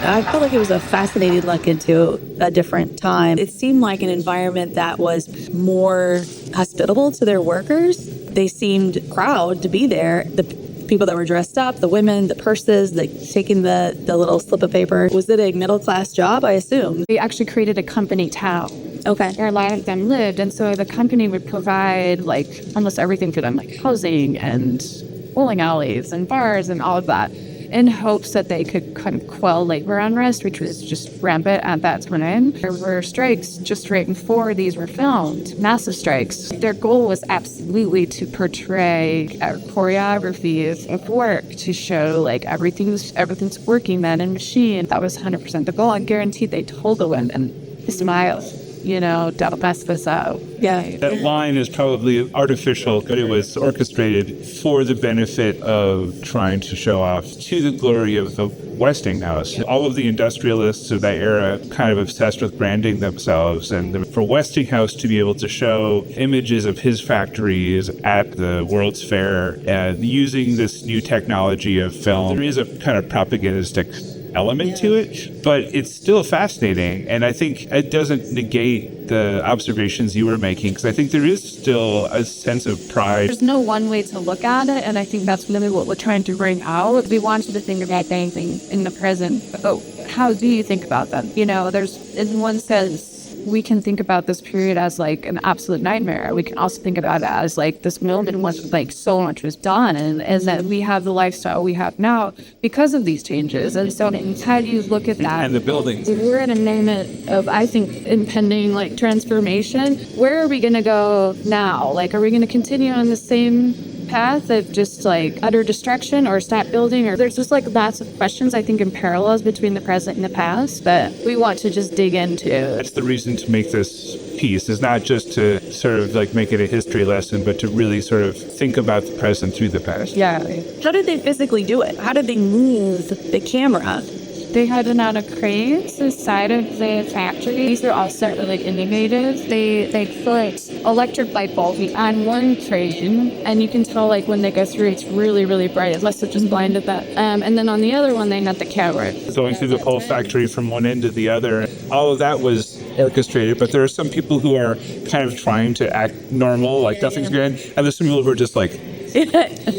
I felt like it was a fascinating look into a different time. It seemed like an environment that was more hospitable to their workers. They seemed proud to be there. The people that were dressed up, the women, the purses, taking the little slip of paper. Was it a middle-class job, I assume? They actually created a company town. Okay. Where a lot of them lived. And so the company would provide like almost everything for them, like housing and bowling alleys and bars and all of that, in hopes that they could kind of quell labor unrest, which was just rampant at that time. There were strikes just right before these were filmed, massive strikes. Their goal was absolutely to portray choreography of work, to show like everything's working then in machine. That was 100% the goal. I guarantee they told the women, smile, don't mess this up. Yeah. That line is probably artificial, but it was orchestrated for the benefit of trying to show off to the glory of the Westinghouse. All of the industrialists of that era kind of obsessed with branding themselves, and for Westinghouse to be able to show images of his factories at the World's Fair and using this new technology of film, there is a kind of propagandistic element to it, but it's still fascinating, and I think it doesn't negate the observations you were making, because I think there is still a sense of pride. There's no one way to look at it, and I think that's really what we're trying to bring out. We wanted to think about anything in the present. Oh, how do you think about them? There's, in one sense, we can think about this period as like an absolute nightmare. We can also think about it as like this moment when like so much was done, and that we have the lifestyle we have now because of these changes. And so how do you look at that? And the buildings. We're in a moment of, I think, impending like transformation. Where are we going to go now? Like, are we going to continue on the same path of just like utter destruction, or stop building? Or there's just like lots of questions, I think, in parallels between the present and the past that we want to just dig into. That's the reason to make this piece, is not just to sort of like make it a history lesson, but to really sort of think about the present through the past. Yeah. How did they physically do it? How did they move the camera? They had it on a cranes inside of the factory. These are also really innovative. They put electric light bulbs on one crane, and you can tell like when they go through, it's really, really bright. It must have just blinded that. And then on the other one, they had the camera. Going through the whole factory from one end to the other. All of that was orchestrated, but there are some people who are kind of trying to act normal, like nothing's good, and there's some people who are just like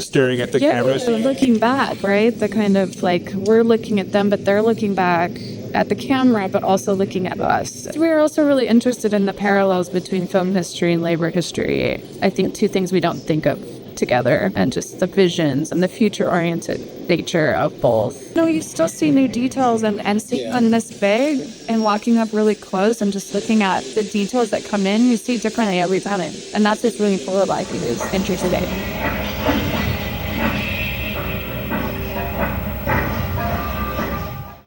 staring at the cameras. So looking back, right? The kind of like, we're looking at them, but they're looking back at the camera, but also looking at us. We're also really interested in the parallels between film history and labor history. I think two things we don't think of together, and just the visions and the future-oriented nature of both. You still see new details, and seeing on this big and walking up really close and just looking at the details that come in, you see differently every time. And that's just really cool, I think, is interesting.